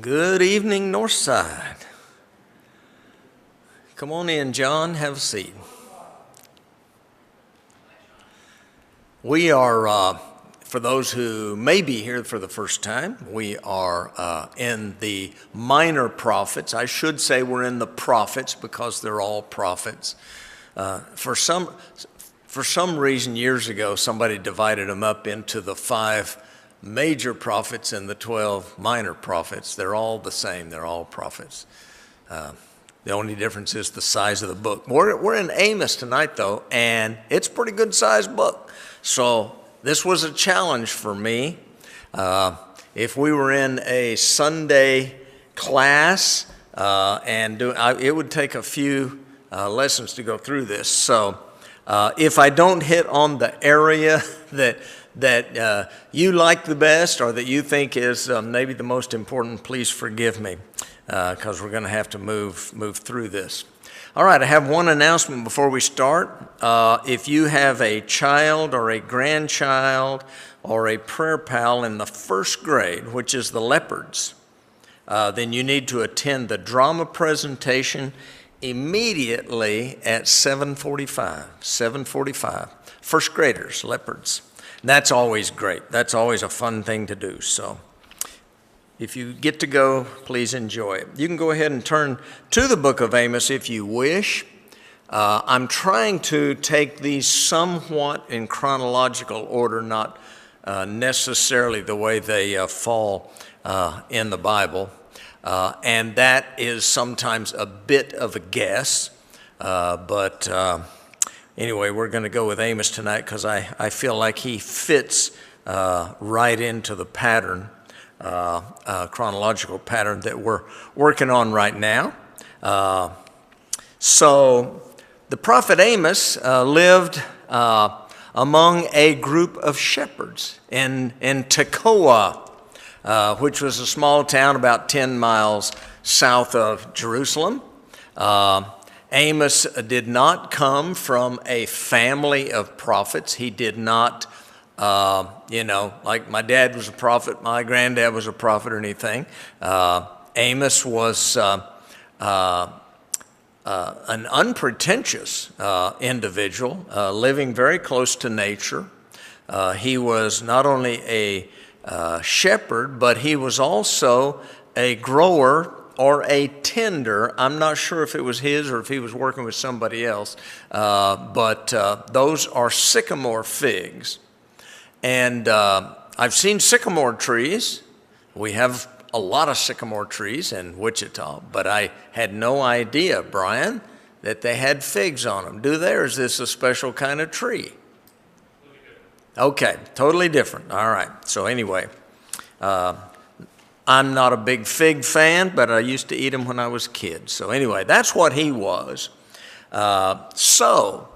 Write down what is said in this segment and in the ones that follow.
Good evening, Northside. Come on in, John. Have a seat. We are, for those who may be here for the first time, we are in the minor prophets. I should say we're in the prophets because they're all prophets. For some reason, years ago, somebody divided them up into the 5 major prophets and the 12 minor prophets. They're all the same. They're all prophets. The only difference is the size of the book. We're in Amos tonight, though, and it's a pretty good-sized book. So this was a challenge for me. If we were in a Sunday class, it would take a few lessons to go through this. So if I don't hit on the area that you like the best or that you think is maybe the most important, please forgive me, because we're going to have to move through this. All right, I have one announcement before we start. If you have a child or a grandchild or a prayer pal in the first grade, which is the Leopards, then you need to attend the drama presentation immediately at 7:45. First graders, Leopards. That's always great. That's always a fun thing to do. So if you get to go, please enjoy it. You can go ahead and turn to the book of Amos if you wish. I'm trying to take these somewhat in chronological order, not necessarily the way they fall in the Bible. And that is sometimes a bit of a guess. Anyway, we're going to go with Amos tonight because I feel like he fits right into the pattern, chronological pattern that we're working on right now. So the prophet Amos lived among a group of shepherds in Tekoa, which was a small town about 10 miles south of Jerusalem. Amos did not come from a family of prophets. He did not, like my dad was a prophet, my granddad was a prophet or anything. Amos was an unpretentious individual, living very close to nature. He was not only a shepherd, but he was also a grower or a tender. I'm not sure if it was his or if he was working with somebody else, but those are sycamore figs. And I've seen sycamore trees. We have a lot of sycamore trees in Wichita, but I had no idea, Brian, that they had figs on them. Do they, or is this a special kind of tree? Okay, totally different. All right, so anyway, I'm not a big fig fan, but I used to eat them when I was a kid. So anyway, that's what he was. So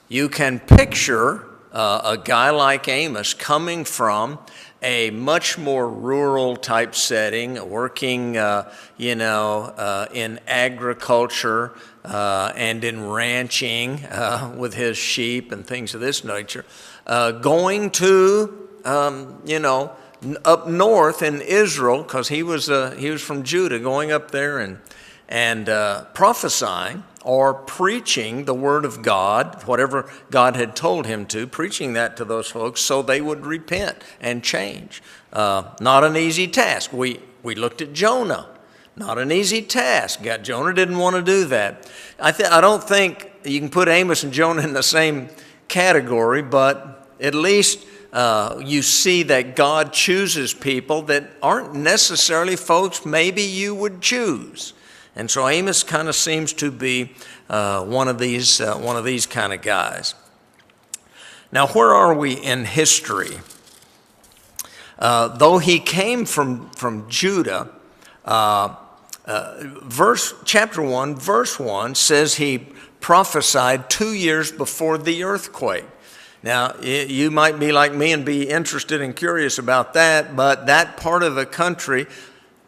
you can picture a guy like Amos coming from a much more rural type setting, working, in agriculture and in ranching with his sheep and things of this nature, going to, up north in Israel, because he was from Judah, going up there and prophesying or preaching the word of God, whatever God had told him to, preaching that to those folks so they would repent and change. Not an easy task. We looked at Jonah. Not an easy task. Jonah didn't want to do that. I don't think you can put Amos and Jonah in the same category, but at least you see that God chooses people that aren't necessarily folks maybe you would choose. And so Amos kind of seems to be one of these kind of guys. Now, where are we in history? Though he came from Judah, chapter 1, verse 1 says he prophesied 2 years before the earthquake. Now, you might be like me and be interested and curious about that, but that part of the country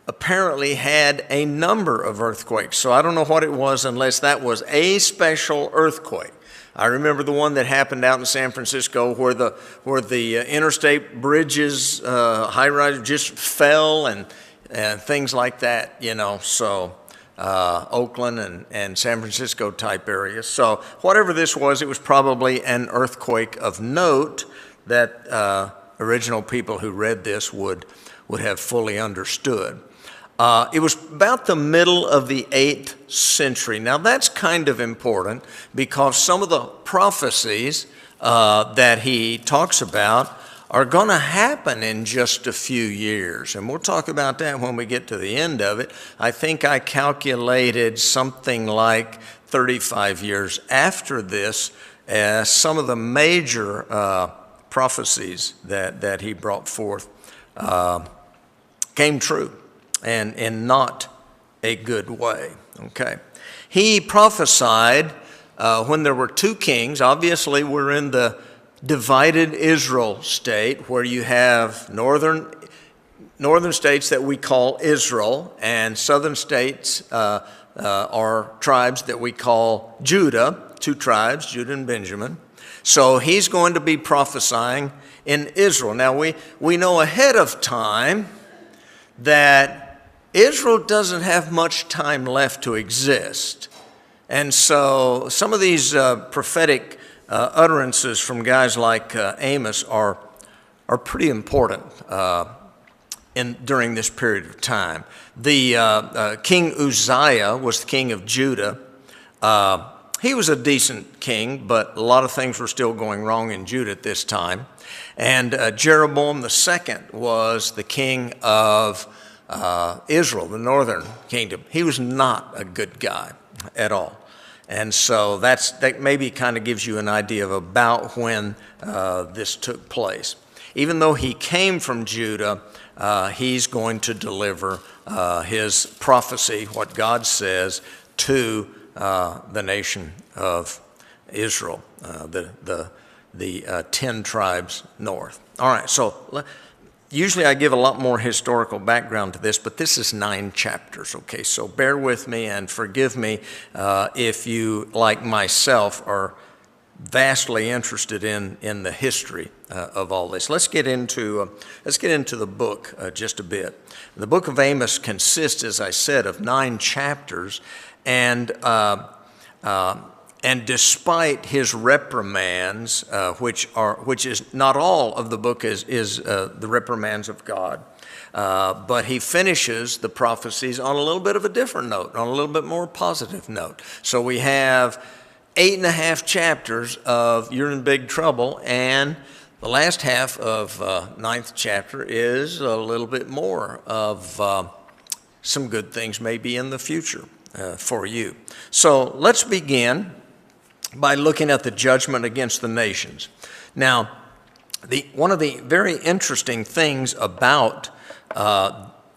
apparently had a number of earthquakes. So I don't know what it was unless that was a special earthquake. I remember the one that happened out in San Francisco where the interstate bridges, high rise, just fell, and and things like that, so Oakland and San Francisco type areas. So whatever this was, it was probably an earthquake of note that original people who read this would have fully understood. It was about the middle of the 8th century. Now that's kind of important because some of the prophecies that he talks about are going to happen in just a few years. And we'll talk about that when we get to the end of it. I think I calculated something like 35 years after this, some of the major prophecies that he brought forth came true, and in not a good way. Okay. He prophesied when there were two kings. Obviously, we're in the divided Israel state where you have northern states that we call Israel and southern states are tribes that we call Judah, two tribes, Judah and Benjamin. So he's going to be prophesying in Israel. Now we know ahead of time that Israel doesn't have much time left to exist. And so some of these prophetic utterances from guys like Amos are pretty important during this period of time. The King Uzziah was the king of Judah. He was a decent king, but a lot of things were still going wrong in Judah at this time. And Jeroboam II was the king of Israel, the northern kingdom. He was not a good guy at all. And so that maybe kind of gives you an idea of about when this took place. Even though he came from Judah, he's going to deliver his prophecy, what God says, to the nation of Israel, the 10 tribes north. All right, so usually I give a lot more historical background to this, but this is 9 chapters, okay? So bear with me and forgive me if you, like myself, are vastly interested in the history of all this. Let's get into the book just a bit. The book of Amos consists, as I said, of 9 chapters, and despite his reprimands, which is not all of the book is the reprimands of God, but he finishes the prophecies on a little bit of a different note, on a little bit more positive note. So we have 8.5 chapters of you're in big trouble, and the last half of 9th chapter is a little bit more of some good things maybe in the future for you. So let's begin by looking at the judgment against the nations. Now, one of the very interesting things about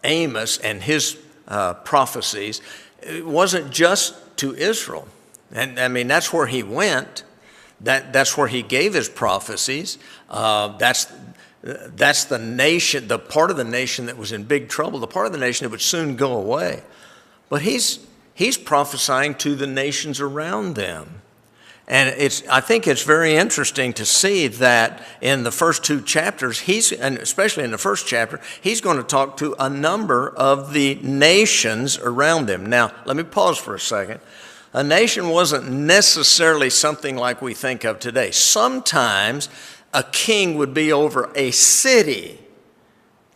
Amos and his prophecies, it wasn't just to Israel. And I mean, that's where he went. That's where he gave his prophecies. That's the nation, the part of the nation that was in big trouble, the part of the nation that would soon go away. But he's prophesying to the nations around them. And I think it's very interesting to see that in the first 2 chapters, and especially in the first chapter, he's going to talk to a number of the nations around them. Now, let me pause for a second. A nation wasn't necessarily something like we think of today. Sometimes a king would be over a city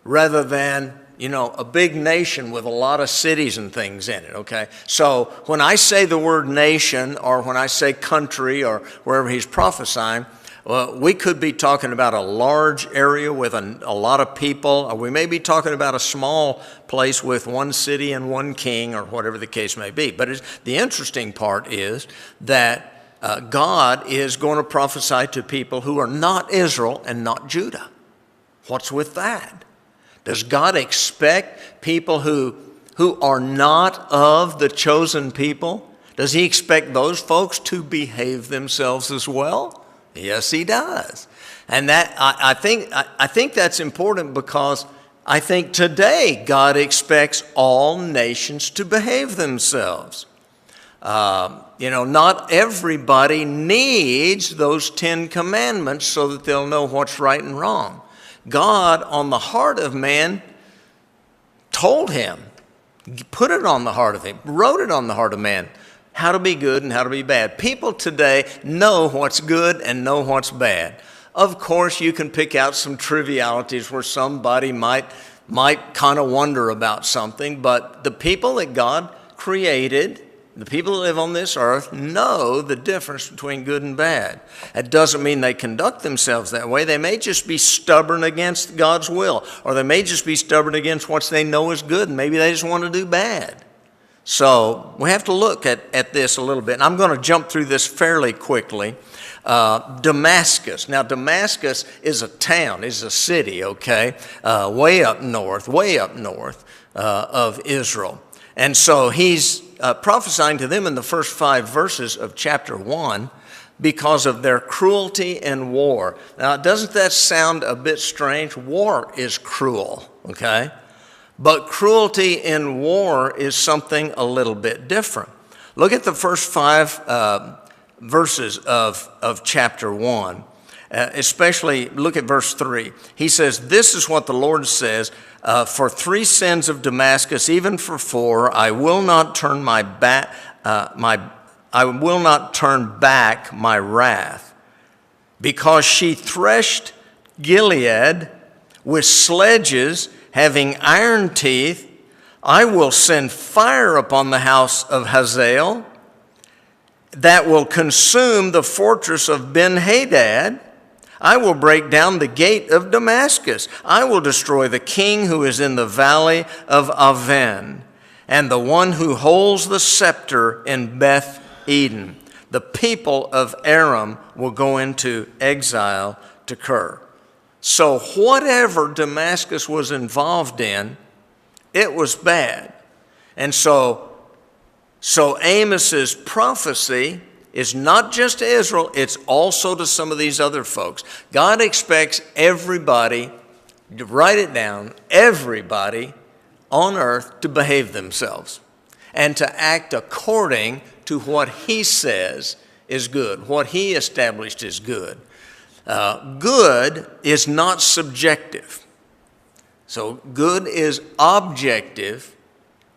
rather than a big nation with a lot of cities and things in it, okay? So when I say the word nation or when I say country or wherever he's prophesying, well, we could be talking about a large area with a lot of people, or we may be talking about a small place with one city and one king or whatever the case may be. But the interesting part is that God is going to prophesy to people who are not Israel and not Judah. What's with that? Does God expect people who are not of the chosen people? Does he expect those folks to behave themselves as well? Yes, he does. And that I think that's important because I think today God expects all nations to behave themselves. Not everybody needs those 10 commandments so that they'll know what's right and wrong. God, on the heart of man, told him, put it on the heart of him, wrote it on the heart of man, how to be good and how to be bad. People today know what's good and know what's bad. Of course, you can pick out some trivialities where somebody might kind of wonder about something, but the people that God created, the people that live on this earth, know the difference between good and bad. That doesn't mean they conduct themselves that way. They may just be stubborn against God's will, or they may just be stubborn against what they know is good, and maybe they just want to do bad. So we have to look at this a little bit, and I'm going to jump through this fairly quickly. Damascus. Now, Damascus is a town, is a city, okay, way up north of Israel. And so he's prophesying to them in the first 5 verses of chapter 1 because of their cruelty in war. Now, doesn't that sound a bit strange? War is cruel, okay? But cruelty in war is something a little bit different. Look at the first 5 verses of chapter 1. Especially look at verse 3. He says, "This is what the Lord says, for 3 sins of Damascus, even for 4, I will not turn back my wrath, because she threshed Gilead with sledges having iron teeth. I will send fire upon the house of Hazael that will consume the fortress of Ben-Hadad. I will break down the gate of Damascus. I will destroy the king who is in the valley of Aven, and the one who holds the scepter in Beth Eden. The people of Aram will go into exile to Kir." So whatever Damascus was involved in, it was bad. And so Amos's prophecy is not just to Israel, it's also to some of these other folks. God expects everybody, write it down, everybody on earth to behave themselves and to act according to what he says is good, what he established is good. Good is not subjective. So good is objective,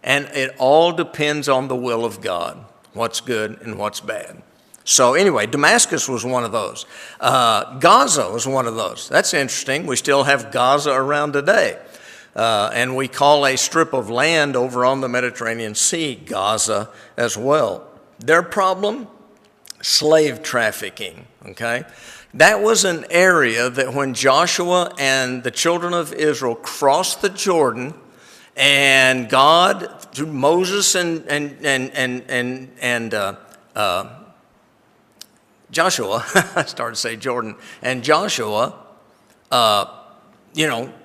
and it all depends on the will of God, what's good and what's bad. So anyway, Damascus was one of those. Gaza was one of those. That's interesting. We still have Gaza around today. And we call a strip of land over on the Mediterranean Sea Gaza as well. Their problem? Slave trafficking, okay? That was an area that when Joshua and the children of Israel crossed the Jordan, and God, through Moses and Joshua, I started to say Jordan, and Joshua,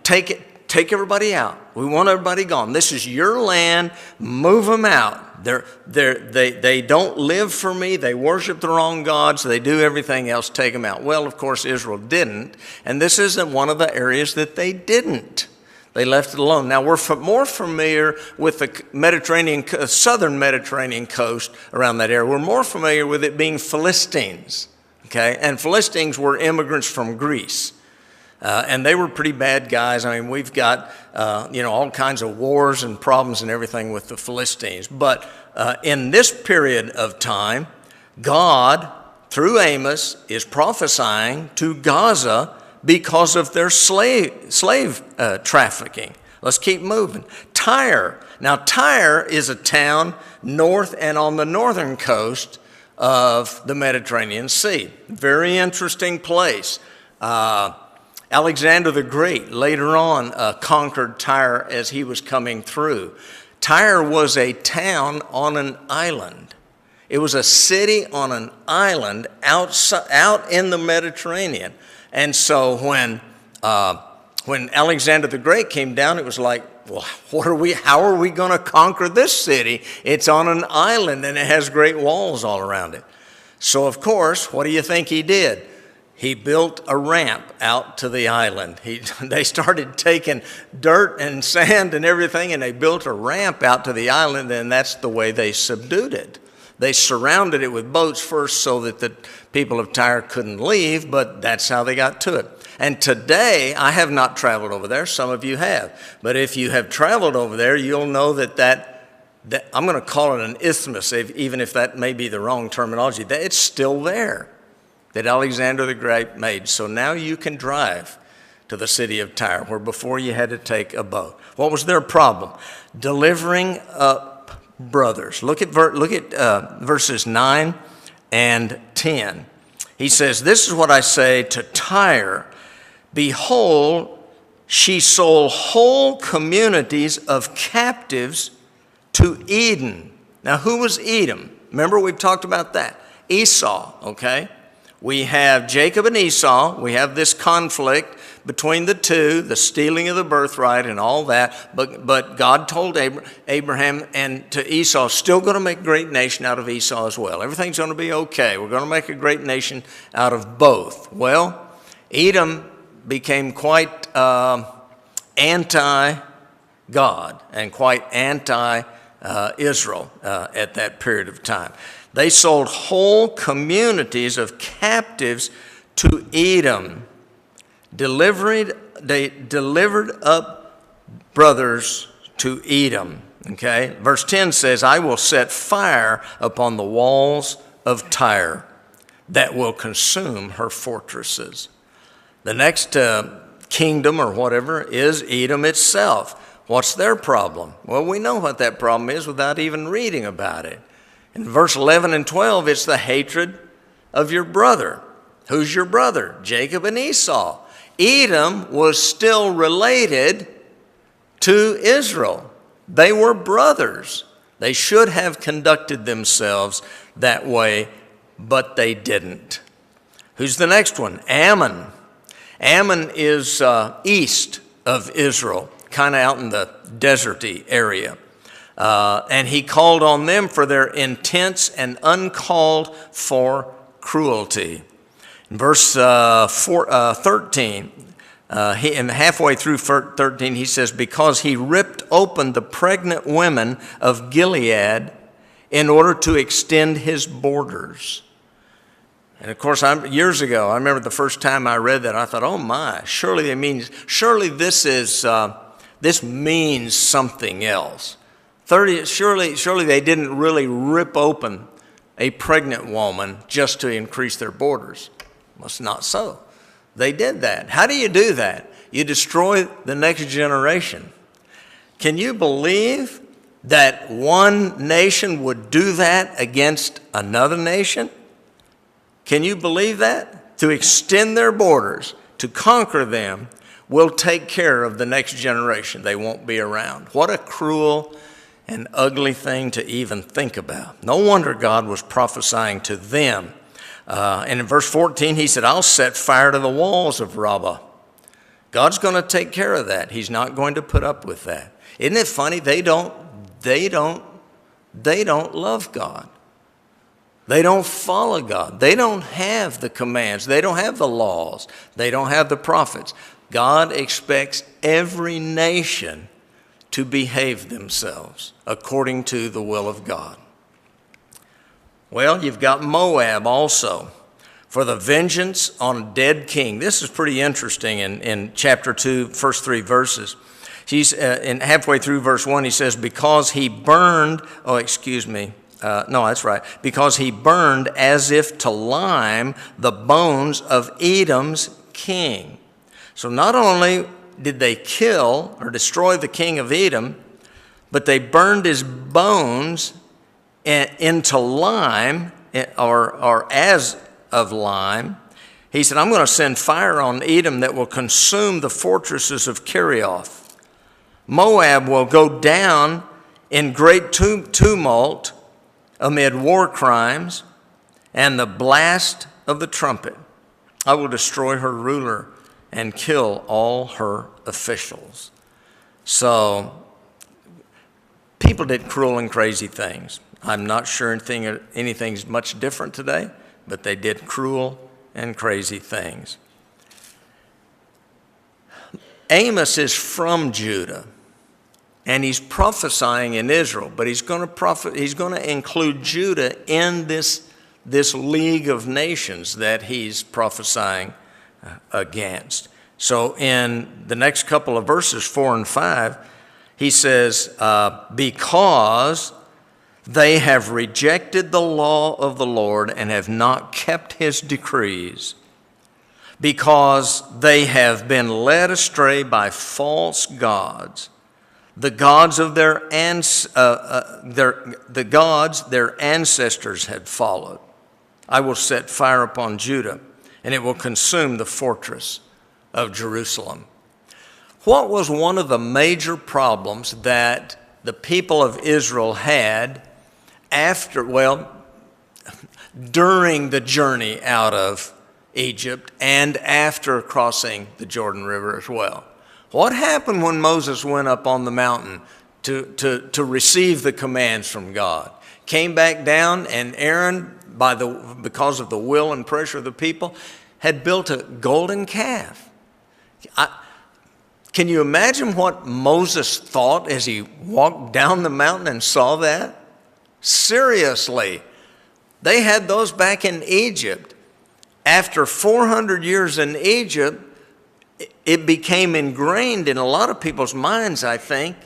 take everybody out. We want everybody gone. This is your land. Move them out. They don't live for me. They worship the wrong gods. They do everything else. Take them out. Well, of course, Israel didn't, and this isn't one of the areas that they didn't. They left it alone. Now, we're more familiar with the southern Mediterranean coast around that area. We're more familiar with it being Philistines, okay? And Philistines were immigrants from Greece. And they were pretty bad guys. I mean, we've got, all kinds of wars and problems and everything with the Philistines. But in this period of time, God, through Amos, is prophesying to Gaza because of their slave trafficking. Let's keep moving. Tyre. Now, Tyre is a town north and on the northern coast of the Mediterranean Sea. Very interesting place. Alexander the Great later on conquered Tyre as he was coming through. Tyre was a town on an island. It was a city on an island out in the Mediterranean. And so when Alexander the Great came down, it was like, well, how are we going to conquer this city? It's on an island and it has great walls all around it. So of course, what do you think he did? He built a ramp out to the island. They started taking dirt and sand and everything, and they built a ramp out to the island, and that's the way they subdued it. They surrounded it with boats first so that the people of Tyre couldn't leave, but that's how they got to it. And today, I have not traveled over there. Some of you have. But if you have traveled over there, you'll know that I'm going to call it an isthmus, even if that may be the wrong terminology. It's still there that Alexander the Great made. So now you can drive to the city of Tyre, where before you had to take a boat. What was their problem? Delivering up brothers. Look at verses 9 and 10. He says, "This is what I say to Tyre. Behold, she sold whole communities of captives to Edom." Now, who was Edom? Remember, we've talked about that. Esau, okay? We have Jacob and Esau. We have this conflict between the two, the stealing of the birthright and all that. But God told Abraham and to Esau, still going to make a great nation out of Esau as well. Everything's going to be okay. We're going to make a great nation out of both. Well, Edom became quite anti-God and quite anti-Israel at that period of time. They sold whole communities of captives to Edom. They delivered up brothers to Edom. Okay? Verse 10 says, "I will set fire upon the walls of Tyre that will consume her fortresses." The next kingdom or whatever is Edom itself. What's their problem? Well, we know what that problem is without even reading about it. In verse 11 and 12, it's the hatred of your brother. Who's your brother? Jacob and Esau. Edom was still related to Israel. They were brothers. They should have conducted themselves that way, but they didn't. Who's the next one? Ammon. Ammon is east of Israel, kind of out in the deserty area. And he called on them for their intense and uncalled for cruelty. In verse 13, and halfway through 13, he says, "Because he ripped open the pregnant women of Gilead in order to extend his borders." And of course, years ago, I remember the first time I read that, I thought, oh my, surely this means something else. Surely they didn't really rip open a pregnant woman just to increase their borders. Must not so. They did that. How do you do that? You destroy the next generation. Can you believe that one nation would do that against another nation? Can you believe that? To extend their borders, to conquer them, will take care of the next generation. They won't be around. What a cruel and ugly thing to even think about. No wonder God was prophesying to them. And in verse 14, he said, "I'll set fire to the walls of Rabbah." God's going to take care of that. He's not going to put up with that. Isn't it funny? They don't love God. They don't follow God. They don't have the commands. They don't have the laws. They don't have the prophets. God expects every nation to behave themselves according to the will of God. Well, you've got Moab also, for the vengeance on a dead king. This is pretty interesting in chapter 2, first 3 verses. He's in halfway through verse 1, he says, because he burned as if to lime the bones of Edom's king. So not only did they kill or destroy the king of Edom, but they burned his bones into lime, or as of lime. He said, I'm going to send fire on Edom that will consume the fortresses of Kerioth. Moab will go down in great tumult amid war crimes and the blast of the trumpet. I will destroy her ruler and kill all her officials. So people did cruel and crazy things. I'm not sure anything's much different today, but they did cruel and crazy things. Amos is from Judah, and he's prophesying in Israel, but he's going to include Judah in this league of nations that he's prophesying against. So in the next couple of verses, 4 and 5, he says, because they have rejected the law of the Lord and have not kept his decrees, because they have been led astray by false gods, the gods of their ancestors had followed. I will set fire upon Judah, and it will consume the fortress of Jerusalem. What was one of the major problems that the people of Israel had during the journey out of Egypt and after crossing the Jordan River as well? What happened when Moses went up on the mountain to receive the commands from God? Came back down, and Aaron, because of the will and pressure of the people, had built a golden calf. Can you imagine what Moses thought as he walked down the mountain and saw that? Seriously, they had those back in Egypt. After 400 years in Egypt, it became ingrained in a lot of people's minds, I think,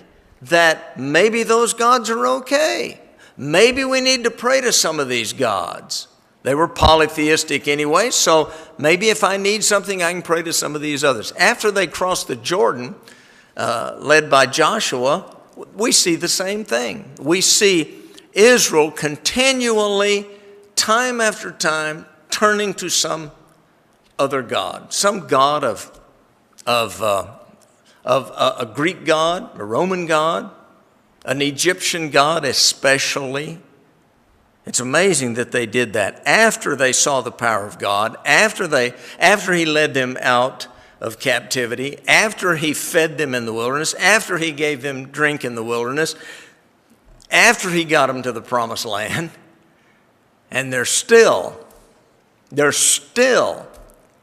that maybe those gods are okay. Maybe we need to pray to some of these gods. They were polytheistic anyway, so maybe if I need something, I can pray to some of these others. After they crossed the Jordan, led by Joshua, we see the same thing. We see Israel continually, time after time, turning to some other god, some god of a Greek god, a Roman god, an Egyptian god especially. It's amazing that they did that after they saw the power of God, after he led them out of captivity, after he fed them in the wilderness, after he gave them drink in the wilderness, after he got them to the promised land. And they're still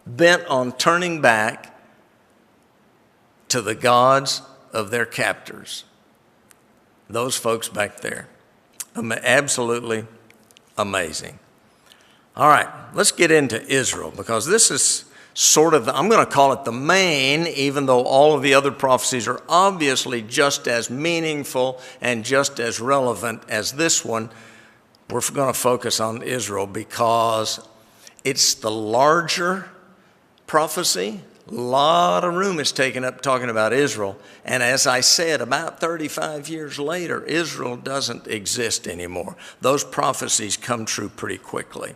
bent on turning back to the gods of their captors. Those folks back there. Absolutely amazing. All right, let's get into Israel, because this is sort of, I'm going to call it the main, even though all of the other prophecies are obviously just as meaningful and just as relevant as this one. We're going to focus on Israel because it's the larger prophecy. A lot of room is taken up talking about Israel. And as I said, about 35 years later, Israel doesn't exist anymore. Those prophecies come true pretty quickly.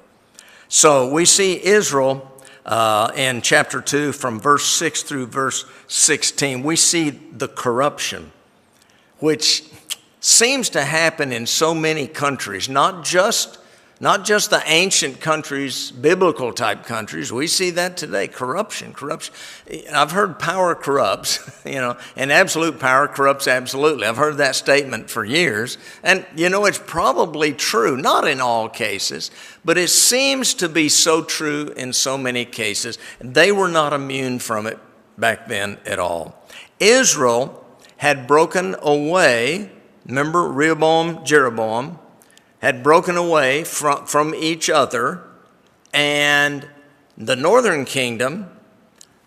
So we see Israel in chapter 2 from verse 6 through verse 16. We see the corruption, which seems to happen in so many countries, not just the ancient countries, biblical type countries. We see that today, corruption. I've heard power corrupts, and absolute power corrupts absolutely. I've heard that statement for years. And, it's probably true, not in all cases, but it seems to be so true in so many cases. They were not immune from it back then at all. Israel had broken away, remember Rehoboam, Jeroboam, had broken away from each other, and the northern kingdom,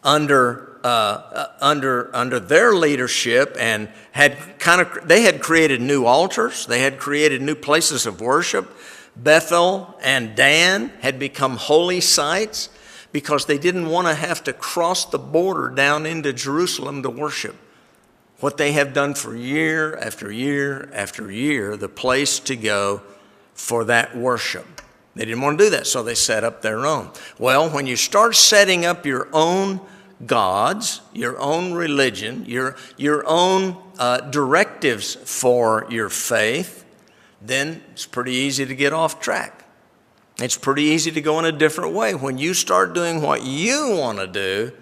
under their leadership, and they had created new altars, they had created new places of worship. Bethel and Dan had become holy sites because they didn't want to have to cross the border down into Jerusalem to worship. What they have done for year after year after year, the place to go for that worship. They didn't want to do that, so they set up their own. Well, when you start setting up your own gods, your own religion, your own directives for your faith, then it's pretty easy to get off track. It's pretty easy to go in a different way when you start doing what you want to do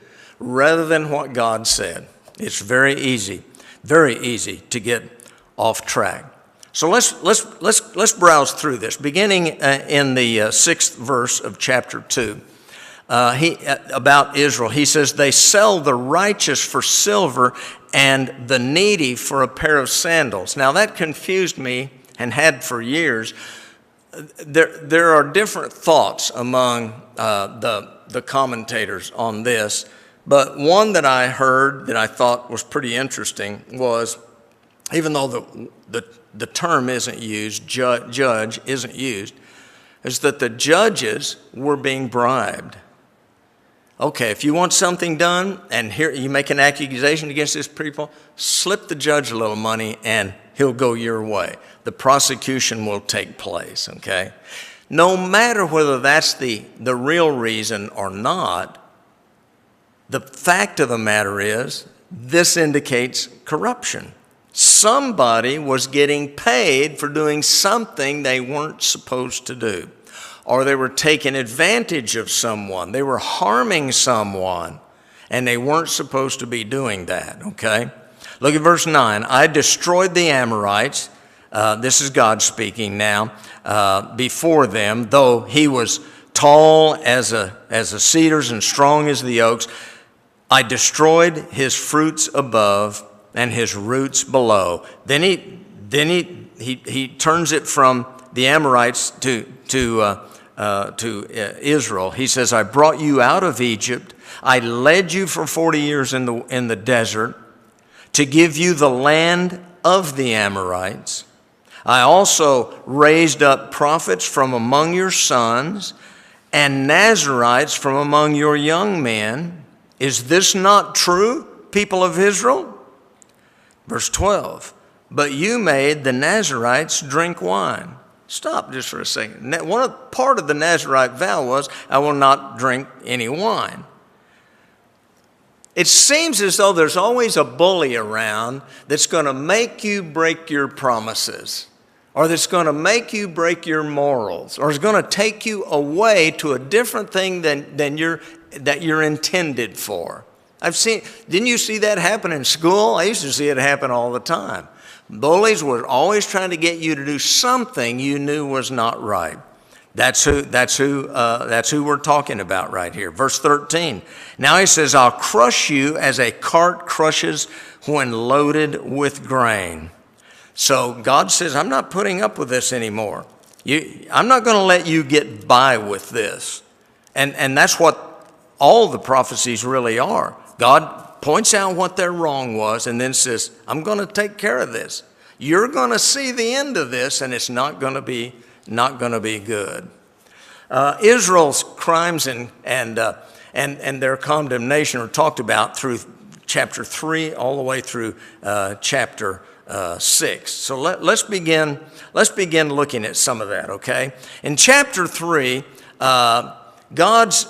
rather than what God said. It's very easy to get off track. So let's browse through this, beginning in the 6th verse of chapter 2. About Israel, he says, they sell the righteous for silver and the needy for a pair of sandals. Now that confused me and had for years. there are different thoughts among the commentators on this, but one that I heard that I thought was pretty interesting was, even though the term isn't used, judge isn't used, is that the judges were being bribed. Okay, if you want something done and here you make an accusation against this people, slip the judge a little money and he'll go your way. The prosecution will take place, okay? No matter whether that's the real reason or not, the fact of the matter is this indicates corruption. Somebody was getting paid for doing something they weren't supposed to do, or they were taking advantage of someone. They were harming someone, and they weren't supposed to be doing that, okay? Look at verse 9. I destroyed the Amorites. This is God speaking now. Before them, though he was tall as the cedars and strong as the oaks, I destroyed his fruits above and his roots below. Then he turns it from the Amorites to Israel. He says, I brought you out of Egypt. I led you for 40 years in the desert to give you the land of the Amorites. I also raised up prophets from among your sons and Nazarites from among your young men. Is this not true, people of Israel? Verse 12, but you made the Nazarites drink wine. Stop just for a second. Part of the Nazarite vow was, I will not drink any wine. It seems as though there's always a bully around that's going to make you break your promises, or that's going to make you break your morals, or is going to take you away to a different thing than you're intended for. Didn't you see that happen in school? I used to see it happen all the time. Bullies were always trying to get you to do something you knew was not right. That's who we're talking about right here. Verse 13. Now he says, I'll crush you as a cart crushes when loaded with grain. So God says, I'm not putting up with this anymore. I'm not going to let you get by with this. And that's what all the prophecies really are. God points out what their wrong was and then says, I'm going to take care of this. You're going to see the end of this, and it's not going to be good. Israel's crimes and their condemnation are talked about through chapter 3 all the way through chapter 6. So let's begin looking at some of that, okay? In chapter 3, God's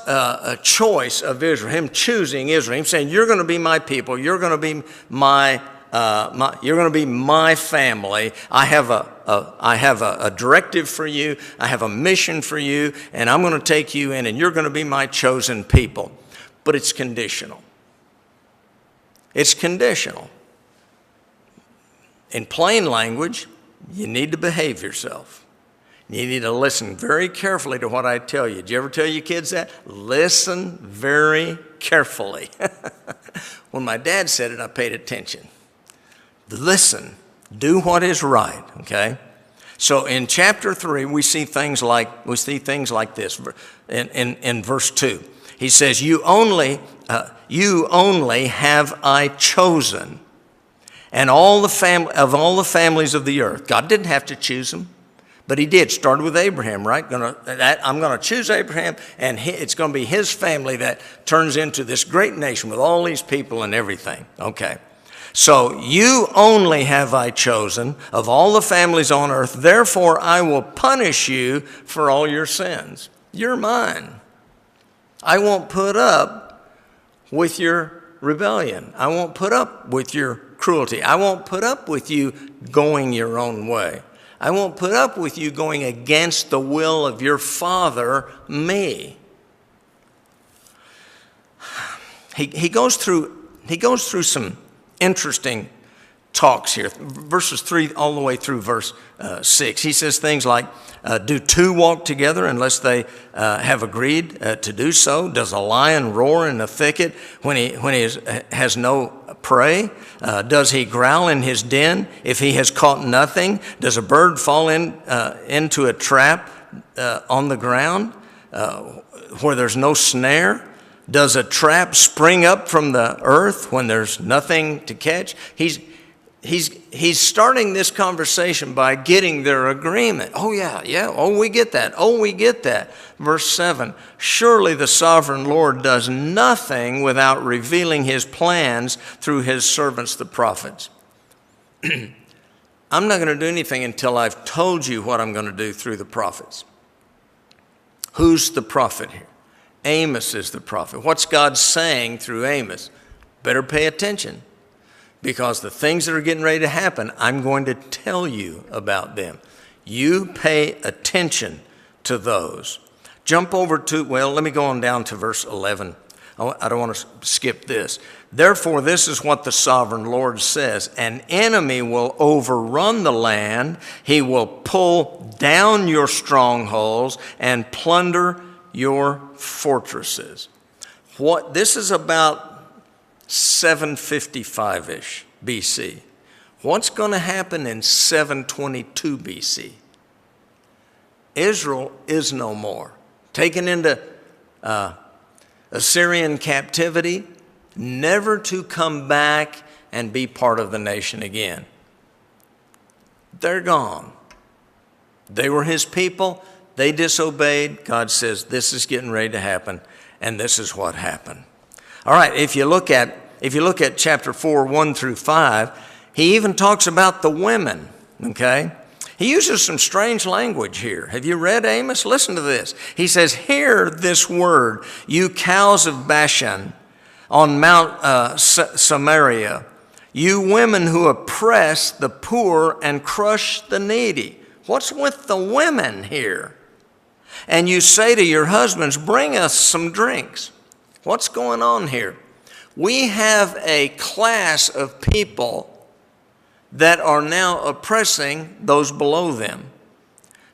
choice of Israel, him choosing Israel, him saying, you're going to be my people, you're going to be my family. I have a directive for you, I have a mission for you, and I'm going to take you in, and you're going to be my chosen people. But it's conditional. It's conditional. In plain language, you need to behave yourself. You need to listen very carefully to what I tell you. Did you ever tell your kids that? Listen very carefully. When my dad said it, I paid attention. Listen. Do what is right, okay? So in chapter 3, we see things like this. In verse 2, he says, you only have I chosen, and all the families of the earth. God didn't have to choose them. But he did. Started with Abraham, right? I'm going to choose Abraham, and it's going to be his family that turns into this great nation with all these people and everything. Okay. So you only have I chosen of all the families on earth. Therefore, I will punish you for all your sins. You're mine. I won't put up with your rebellion. I won't put up with your cruelty. I won't put up with you going your own way. I won't put up with you going against the will of your father, me. He goes through some interesting talks here, verses 3 all the way through verse 6. He says things like, do two walk together unless they have agreed to do so? Does a lion roar in the thicket when he has no prey? Does he growl in his den if he has caught nothing? Does a bird fall into a trap on the ground where there's no snare? Does a trap spring up from the earth when there's nothing to catch? He's starting this conversation by getting their agreement. Oh, yeah. Oh, we get that. Oh, we get that. Verse 7, surely the sovereign Lord does nothing without revealing his plans through his servants, the prophets. I'm not going to do anything until I've told you what I'm going to do through the prophets. Who's the prophet here? Amos is the prophet. What's God saying through Amos? Better pay attention, because the things that are getting ready to happen, I'm going to tell you about them. You pay attention to those. Jump over to, let me go on down to verse 11. I don't want to skip this. Therefore, this is what the sovereign Lord says. An enemy will overrun the land. He will pull down your strongholds and plunder your fortresses. This is about 755-ish BC. What's going to happen in 722 BC? Israel is no more. Taken into Assyrian captivity, never to come back and be part of the nation again. They're gone. They were his people. They disobeyed. God says, this is getting ready to happen, and this is what happened. All right, if you look at chapter 4, 1 through 5, he even talks about the women, okay? He uses some strange language here. Have you read Amos? Listen to this. He says, hear this word, you cows of Bashan on Mount Samaria, you women who oppress the poor and crush the needy. What's with the women here? And you say to your husbands, bring us some drinks. What's going on here? We have a class of people that are now oppressing those below them.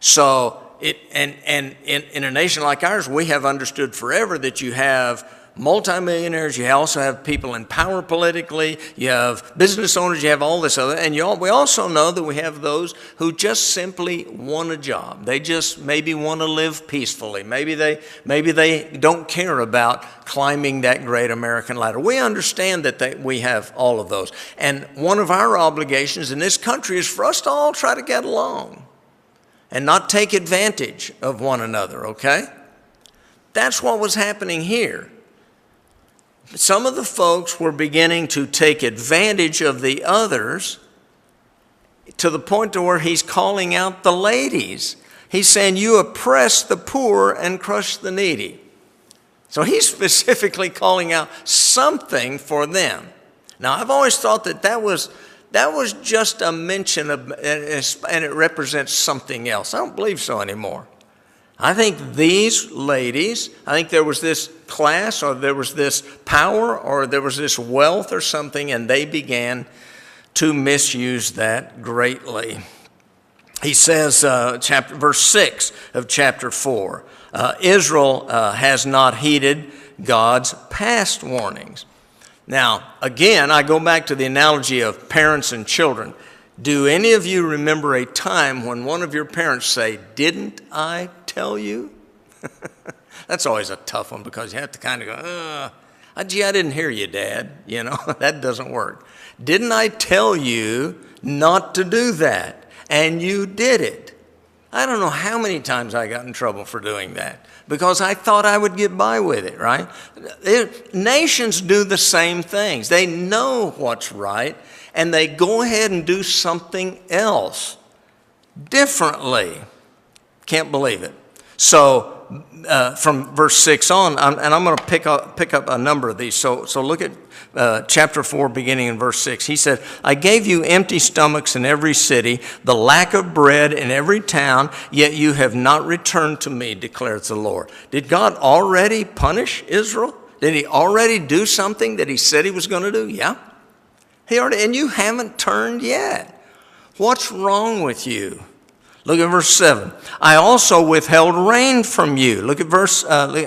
So, in a nation like ours, we have understood forever that you have multimillionaires, you also have people in power politically, you have business owners, you have all this other, and we also know that we have those who just simply want a job. They just maybe want to live peacefully. Maybe they don't care about climbing that great American ladder. We understand that we have all of those. And one of our obligations in this country is for us to all try to get along and not take advantage of one another, okay? That's what was happening here. Some of the folks were beginning to take advantage of the others to the point to where he's calling out the ladies. He's saying, you oppress the poor and crush the needy. So he's specifically calling out something for them. Now, I've always thought that was just a mention of, and it represents something else. I don't believe so anymore. I think these ladies, I think there was this class, or there was this power, or there was this wealth or something, and they began to misuse that greatly. He says, verse 6 of chapter 4, Israel has not heeded God's past warnings. Now, again, I go back to the analogy of parents and children. Do any of you remember a time when one of your parents say, didn't I tell you? That's always a tough one, because you have to kind of go, gee, I didn't hear you, Dad. You know, that doesn't work. Didn't I tell you not to do that? And you did it. I don't know how many times I got in trouble for doing that, because I thought I would get by with it, right? Nations do the same things. They know what's right, and they go ahead and do something else differently. Can't believe it. So from verse 6 on, and I'm going to pick up a number of these. So look at chapter 4, beginning in verse 6. He said, I gave you empty stomachs in every city, the lack of bread in every town, yet you have not returned to me, declares the Lord. Did God already punish Israel? Did he already do something that he said he was going to do? Yeah. And you haven't turned yet. What's wrong with you? Look at verse 7. I also withheld rain from you. Look at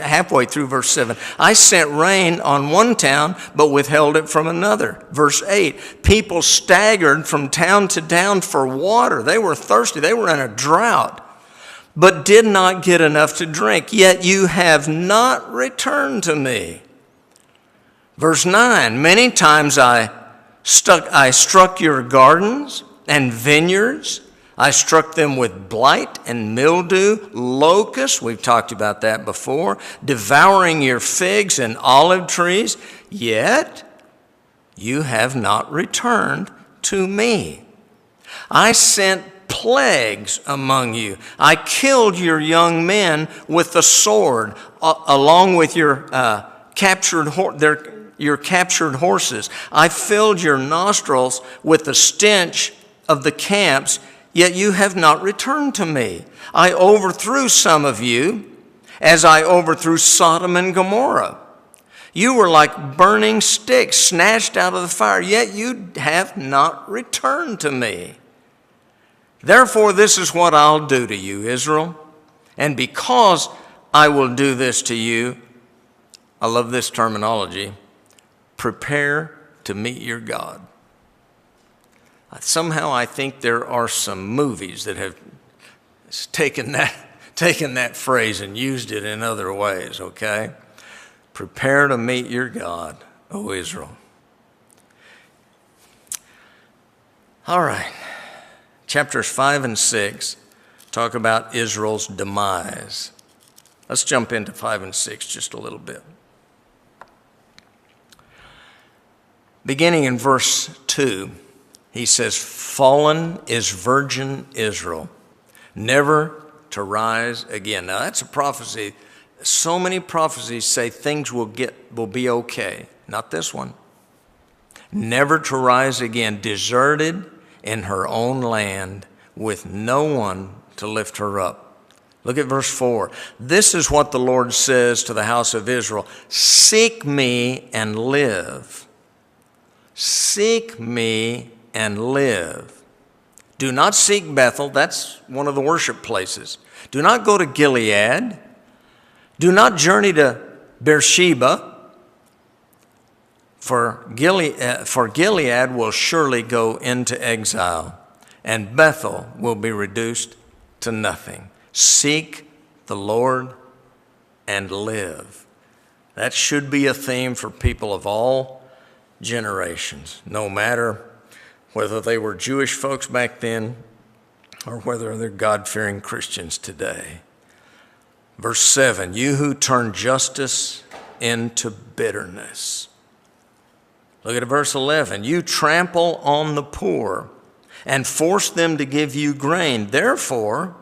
halfway through verse 7. I sent rain on one town, but withheld it from another. Verse 8. People staggered from town to town for water. They were thirsty. They were in a drought, but did not get enough to drink. Yet you have not returned to me. Verse 9. Many times I struck your gardens and vineyards. I struck them with blight and mildew, locusts, we've talked about that before, devouring your figs and olive trees, yet you have not returned to me. I sent plagues among you. I killed your young men with the sword, along with your captured horses. I filled your nostrils with the stench of the camps, yet you have not returned to me. I overthrew some of you, as I overthrew Sodom and Gomorrah. You were like burning sticks snatched out of the fire, yet you have not returned to me. Therefore, this is what I'll do to you, Israel. And because I will do this to you, I love this terminology, prepare to meet your God. Somehow I think there are some movies that have taken that phrase and used it in other ways, okay? Prepare to meet your God, O Israel. All right. Chapters 5 and 6 talk about Israel's demise. Let's jump into 5 and 6 just a little bit. Beginning in verse 2, he says, fallen is virgin Israel, never to rise again. Now that's a prophecy. So many prophecies say things will be okay. Not this one. Never to rise again, deserted in her own land with no one to lift her up. Look at verse 4. This is what the Lord says to the house of Israel. Seek me and live. Seek me and live. Do not seek Bethel. That's one of the worship places. Do not go to Gilead. Do not journey to Beersheba. For Gilead will surely go into exile, and Bethel will be reduced to nothing. Seek the Lord and live. That should be a theme for people of all generations, no matter whether they were Jewish folks back then or whether they're God-fearing Christians today. Verse 7, you who turn justice into bitterness. Look at verse 11. You trample on the poor and force them to give you grain. Therefore,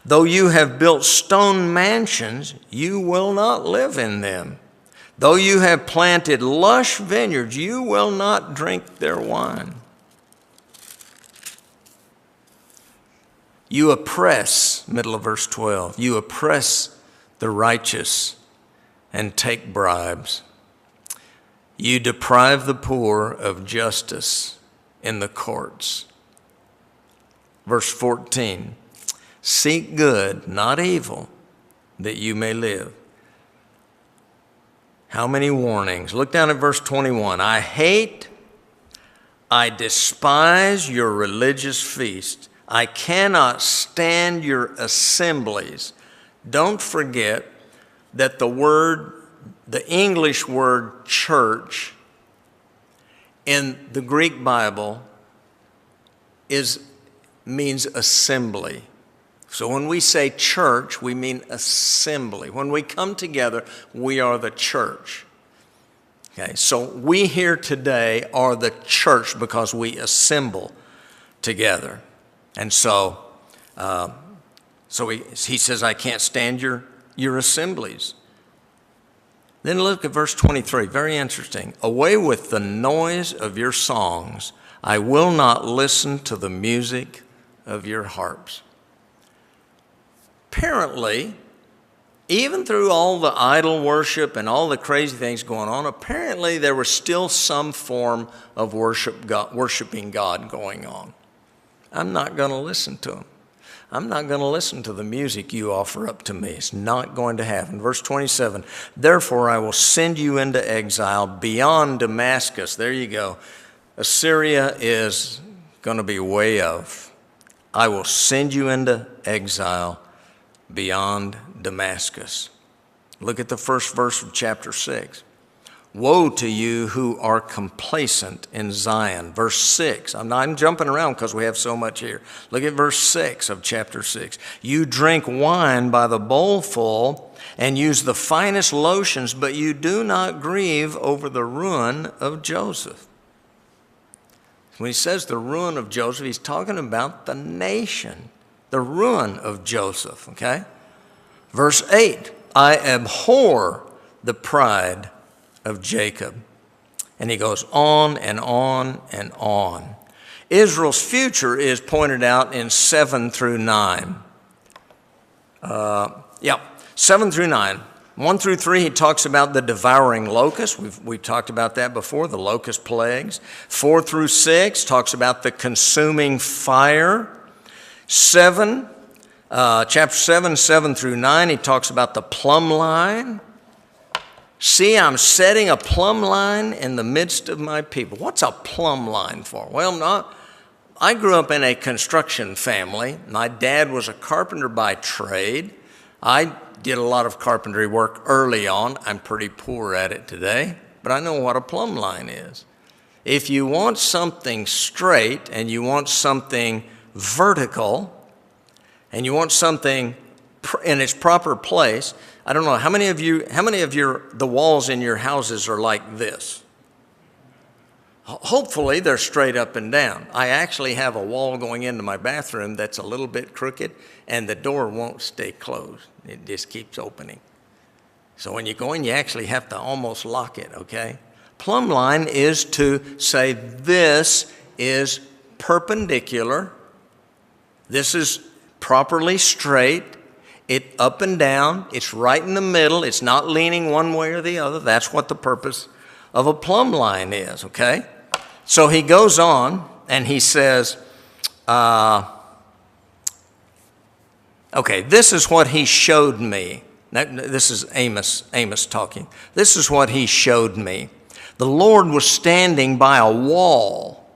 though you have built stone mansions, you will not live in them. Though you have planted lush vineyards, you will not drink their wine. You oppress, middle of verse 12, you oppress the righteous and take bribes. You deprive the poor of justice in the courts. Verse 14, seek good, not evil, that you may live. How many warnings? Look down at verse 21. I despise your religious feast. I cannot stand your assemblies. Don't forget that the English word church in the Greek Bible means assembly. So when we say church, we mean assembly. When we come together, we are the church. Okay, so we here today are the church because we assemble together. And so he says, I can't stand your assemblies. Then look at verse 23, very interesting. Away with the noise of your songs. I will not listen to the music of your harps. Apparently, Even through all the idol worship and all the crazy things going on, apparently there was still some form of worshiping God going on. I'm not going to listen to him. I'm not going to listen to the music you offer up to me. It's not going to happen. Verse 27, therefore I will send you into exile beyond Damascus. There you go. Assyria is going to be way of. I will send you into exile beyond Damascus. Look at the first verse of chapter 6. Woe to you who are complacent in Zion. Verse 6. I'm jumping around because we have so much here. Look at verse 6 of chapter 6. You drink wine by the bowlful and use the finest lotions, but you do not grieve over the ruin of Joseph. When he says the ruin of Joseph, he's talking about the nation, the ruin of Joseph, okay? Verse 8, I abhor the pride of Jacob. And he goes on and on and on. Israel's future is pointed out in 7 through 9. 7 through 9. 1 through 3, he talks about the devouring locust. We've talked about that before, the locust plagues. 4 through 6 talks about the consuming fire. Chapter 7, 7 through 9, he talks about the plumb line. See, I'm setting a plumb line in the midst of my people. What's a plumb line for? Well, I grew up in a construction family. My dad was a carpenter by trade. I did a lot of carpentry work early on. I'm pretty poor at it today, but I know what a plumb line is. If you want something straight and you want something vertical and you want something in its proper place, I don't know, how many of the walls in your houses are like this? Hopefully they're straight up and down. I actually have a wall going into my bathroom that's a little bit crooked, and the door won't stay closed. It just keeps opening. So when you go in, you actually have to almost lock it, okay? Plumb line is to say this is perpendicular. This is properly straight. It up and down. It's right in the middle. It's not leaning one way or the other. That's what the purpose of a plumb line is, okay? So he goes on and he says, okay, this is what he showed me. This is Amos talking. This is what he showed me. The Lord was standing by a wall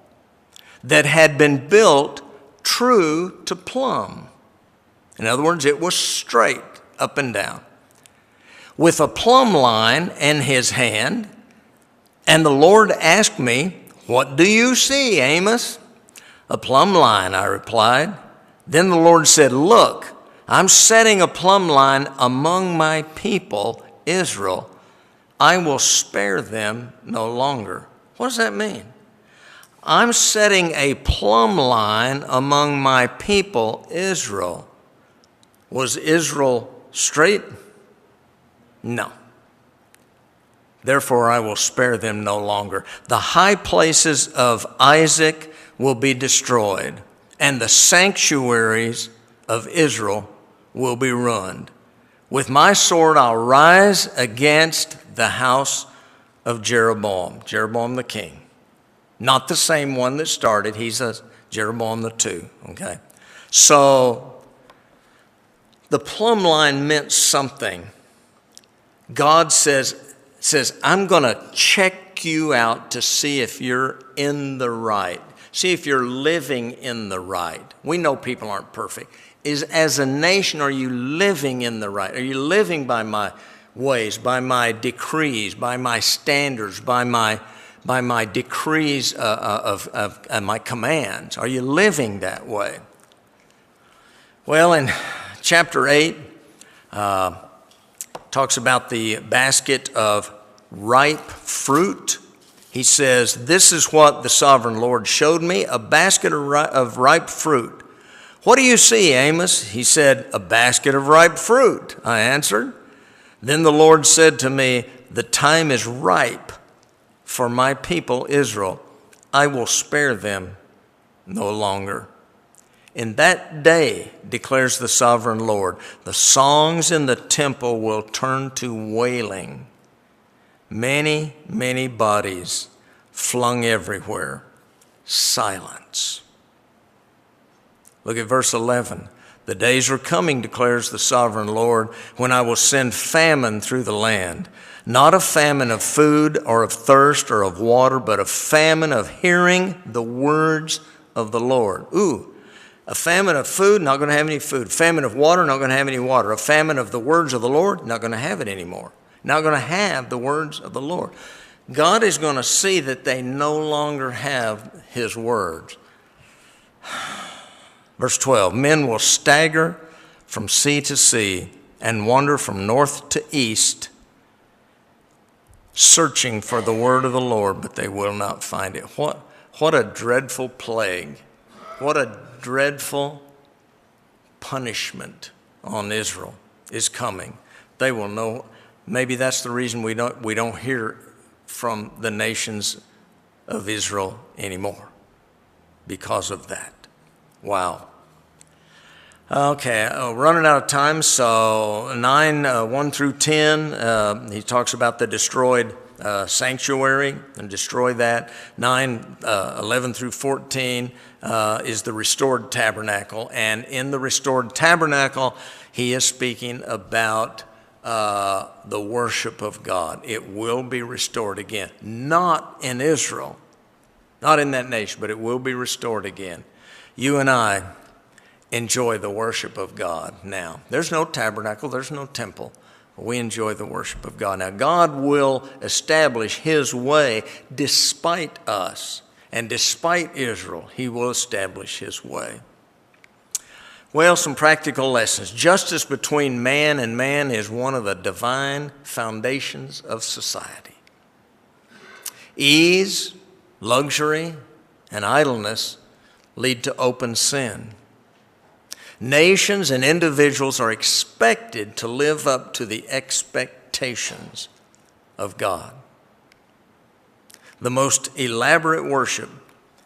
that had been built true to plumb. In other words, it was straight up and down, with a plumb line in his hand. And the Lord asked me, what do you see, Amos? A plumb line, I replied. Then the Lord said, look, I'm setting a plumb line among my people, Israel. I will spare them no longer. What does that mean? I'm setting a plumb line among my people, Israel. Was Israel straight? No. Therefore, I will spare them no longer. The high places of Isaac will be destroyed, and the sanctuaries of Israel will be ruined. With my sword, I'll rise against the house of Jeroboam the king. Not the same one that started. He's a Jeroboam the two, okay? So the plumb line meant something. God says, I'm going to check you out to see if you're in the right. See if you're living in the right. We know people aren't perfect. As a nation, are you living in the right? Are you living by my ways, by my decrees, by my standards, by my decrees of my commands? Are you living that way? Well, in chapter 8, talks about the basket of ripe fruit. He says, this is what the sovereign Lord showed me, a basket of ripe fruit. What do you see, Amos? He said, a basket of ripe fruit, I answered. Then the Lord said to me, the time is ripe for my people Israel. I will spare them no longer. In that day, declares the sovereign Lord, the songs in the temple will turn to wailing. Many, many bodies flung everywhere. Silence. Look at verse 11. The days are coming, declares the sovereign Lord, when I will send famine through the land. Not a famine of food or of thirst or of water, but a famine of hearing the words of the Lord. Ooh, a famine of food, not going to have any food. Famine of water, not going to have any water. A famine of the words of the Lord, not going to have it anymore. Not going to have the words of the Lord. God is going to see that they no longer have his words. Verse 12, men will stagger from sea to sea and wander from north to east, searching for the word of the Lord, but they will not find it. What a dreadful plague. What a dreadful punishment on Israel is coming. They will know. Maybe that's the reason we don't hear from the nations of Israel anymore, because of that. Wow. Okay, running out of time, so 9, 1 through 10, he talks about the destroyed sanctuary and destroy that. 9, 11 through 14 is the restored tabernacle. And in the restored tabernacle, he is speaking about the worship of God. It will be restored again. Not in Israel, not in that nation, but it will be restored again. You and I enjoy the worship of God now. There's no tabernacle, there's no temple. We enjoy the worship of God. Now, God will establish his way despite us and despite Israel. He will establish his way. Well, some practical lessons. Justice between man and man is one of the divine foundations of society. Ease, luxury, and idleness lead to open sin. Nations and individuals are expected to live up to the expectations of God. The most elaborate worship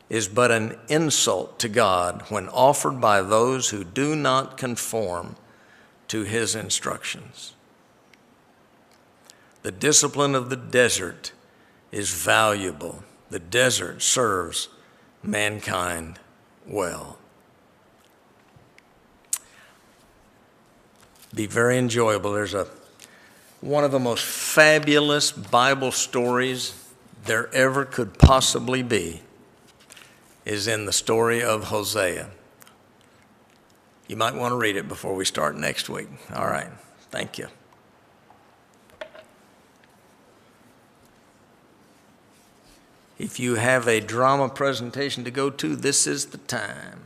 is but an insult to God when offered by those who do not conform to his instructions. The discipline of the desert is valuable. The desert serves mankind well. Be very enjoyable. There's one of the most fabulous Bible stories there ever could possibly be is in the story of Hosea. You might want to read it before we start next week. All right. Thank you. If you have a drama presentation to go to, this is the time.